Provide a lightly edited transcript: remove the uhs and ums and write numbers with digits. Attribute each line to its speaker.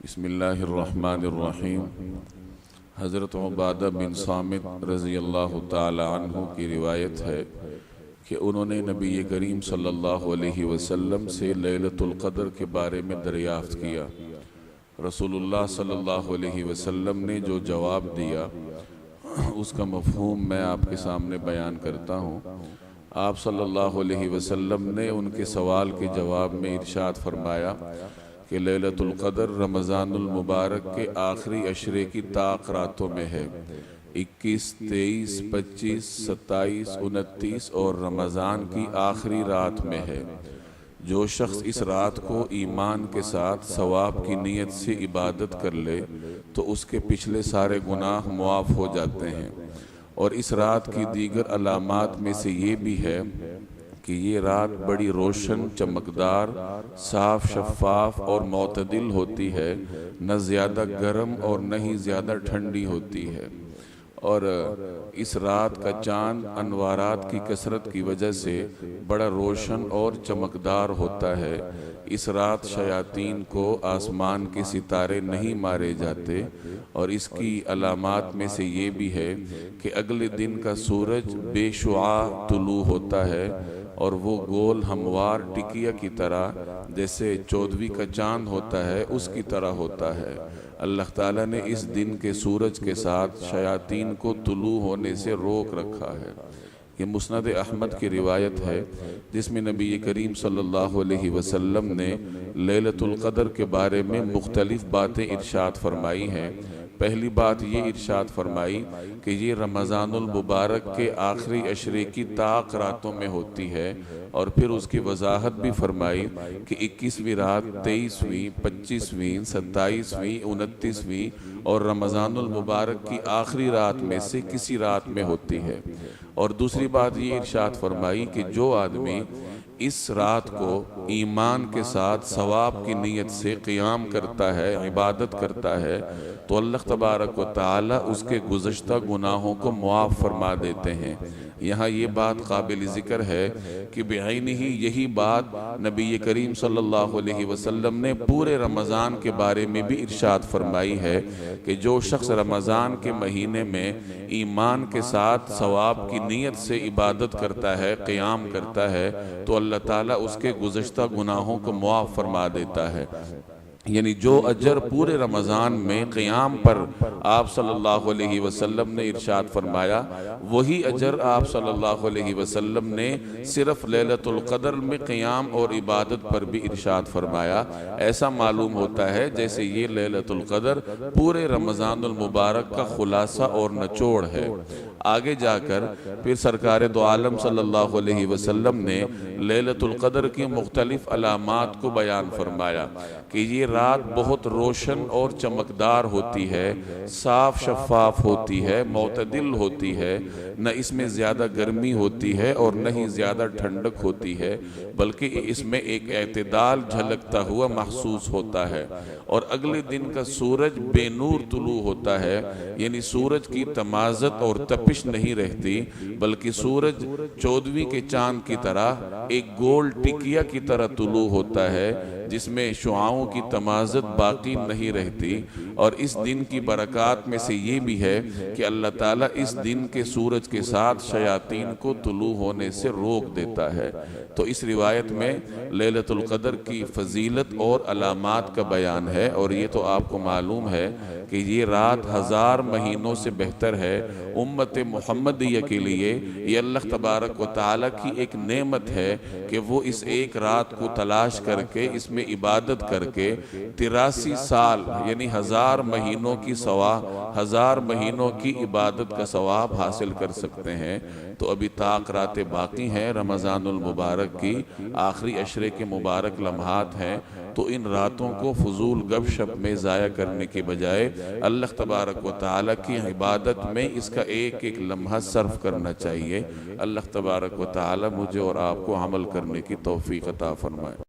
Speaker 1: بسم اللہ الرحمن الرحیم۔ حضرت عبادہ بن صامت رضی اللہ تعالی عنہ کی روایت ہے کہ انہوں نے نبی کریم صلی اللہ علیہ وسلم سے لیلۃ القدر کے بارے میں دریافت کیا۔ رسول اللہ صلی اللہ علیہ وسلم نے جو جواب دیا اس کا مفہوم میں آپ کے سامنے بیان کرتا ہوں۔ آپ صلی اللہ علیہ وسلم نے ان کے سوال کے جواب میں ارشاد فرمایا کہ لیلۃ القدر رمضان المبارک کے آخری عشرے کی طاق راتوں میں ہے۔ 21، 23، 25، 27، 29 اور رمضان کی آخری رات میں ہے۔ جو شخص اس رات کو ایمان کے ساتھ ثواب کی نیت سے عبادت کر لے تو اس کے پچھلے سارے گناہ معاف ہو جاتے ہیں۔ اور اس رات کی دیگر علامات میں سے یہ بھی ہے کہ یہ رات بڑی روشن، چمکدار، صاف، شفاف اور معتدل ہوتی ہے، نہ زیادہ گرم اور نہ ہی زیادہ ٹھنڈی ہوتی ہے۔ اور اس رات کا چاند انوارات کی کثرت کی وجہ سے بڑا روشن اور چمکدار ہوتا ہے۔ اس رات شیاطین کو آسمان کے ستارے نہیں مارے جاتے۔ اور اس کی علامات میں سے یہ بھی ہے کہ اگلے دن کا سورج بے شعاع طلوع ہوتا ہے اور وہ گول ہموار ٹکیا کی طرح، جیسے 14ویں کا چاند ہوتا ہے اس کی طرح ہوتا ہے۔ اللہ تعالیٰ نے اس دن کے سورج کے ساتھ شیاطین کو طلوع ہونے سے روک رکھا ہے۔ یہ مسند احمد کی روایت ہے جس میں نبی کریم صلی اللہ علیہ وسلم نے لیلۃ القدر کے بارے میں مختلف باتیں ارشاد فرمائی ہیں۔ پہلی بات یہ ارشاد فرمائی کہ یہ رمضان المبارک کے آخری عشرے کی طاق راتوں میں ہوتی ہے، اور پھر اس کی وضاحت بھی فرمائی کہ 21ویں رات، 23ویں، 25ویں، 27ویں، 29ویں اور رمضان المبارک کی آخری رات میں سے کسی رات میں ہوتی ہے۔ اور دوسری بات یہ ارشاد فرمائی کہ جو آدمی اس رات کو ایمان کے ساتھ ثواب کی نیت سے قیام کرتا ہے، عبادت کرتا ہے، تو اللہ تبارک و تعالی اس کے گزشتہ گناہوں کو معاف فرما دیتے ہیں۔ یہاں یہ بات قابل ذکر ہے کہ بعینہ ہی یہی بات نبی کریم صلی اللہ علیہ وسلم نے پورے رمضان کے بارے میں بھی ارشاد فرمائی ہے کہ جو شخص رمضان کے مہینے میں ایمان کے ساتھ ثواب کی نیت سے عبادت کرتا ہے، قیام کرتا ہے، تو اللہ تعالیٰ اس کے گزشتہ گناہوں کو معاف فرما دیتا ہے۔ یعنی جو اجر پورے رمضان میں قیام پر آپ صلی اللہ علیہ وسلم نے ارشاد فرمایا، وہی اجر آپ صلی اللہ علیہ وسلم نے صرف لیلۃ القدر میں قیام اور عبادت پر بھی ارشاد فرمایا۔ ایسا معلوم ہوتا ہے جیسے یہ لیلۃ القدر پورے رمضان المبارک کا خلاصہ اور نچوڑ ہے۔ آگے جا کر پھر سرکار دو عالم صلی اللہ علیہ وسلم نے لیلۃ القدر کی مختلف علامات کو بیان فرمایا کہ یہ رات بہت روشن اور چمکدار ہوتی ہے، صاف شفاف ہوتی ہے، معتدل ہوتی ہے، نہ اس میں زیادہ گرمی ہوتی ہے اور نہ ہی زیادہ ٹھنڈک ہوتی ہے، بلکہ اس میں ایک اعتدال جھلکتا ہوا محسوس ہوتا ہے۔ اور اگلے دن کا سورج بے نور طلوع ہوتا ہے، یعنی سورج کی تمازت اور تپش نہیں رہتی، بلکہ سورج 14ویں کے چاند کی طرح ایک گول ٹکیا کی طرح طلوع ہوتا ہے جس میں شعاؤں کی تمازت باقی نہیں رہتی۔ اور اس دن کی برکات میں سے یہ بھی ہے کہ اللہ تعالیٰ اس دن کے سورج کے ساتھ شیاطین کو طلوع ہونے سے روک دیتا ہے۔ تو اس روایت میں لیلۃ القدر کی فضیلت اور علامات کا بیان ہے، اور یہ تو آپ کو معلوم ہے کہ یہ رات 1000 مہینوں سے بہتر ہے۔ امت محمدیہ کے لیے یہ اللہ تبارک و تعالیٰ کی ایک نعمت ہے کہ وہ اس ایک رات کو تلاش کر کے اس میں عبادت کر کے 83 سال یعنی 1000 مہینوں کی 1000 مہینوں کی عبادت کا ثواب حاصل کر سکتے ہیں۔ تو ابھی طاق راتیں باقی ہیں، رمضان المبارک کی آخری عشرے کے مبارک لمحات ہیں، تو ان راتوں کو فضول گپ شپ میں ضائع کرنے کے بجائے اللہ تبارک و تعالیٰ کی عبادت میں اس کا ایک ایک لمحہ صرف کرنا چاہیے۔ اللہ تبارک و تعالیٰ مجھے اور آپ کو عمل کرنے کی توفیق عطا فرمائے۔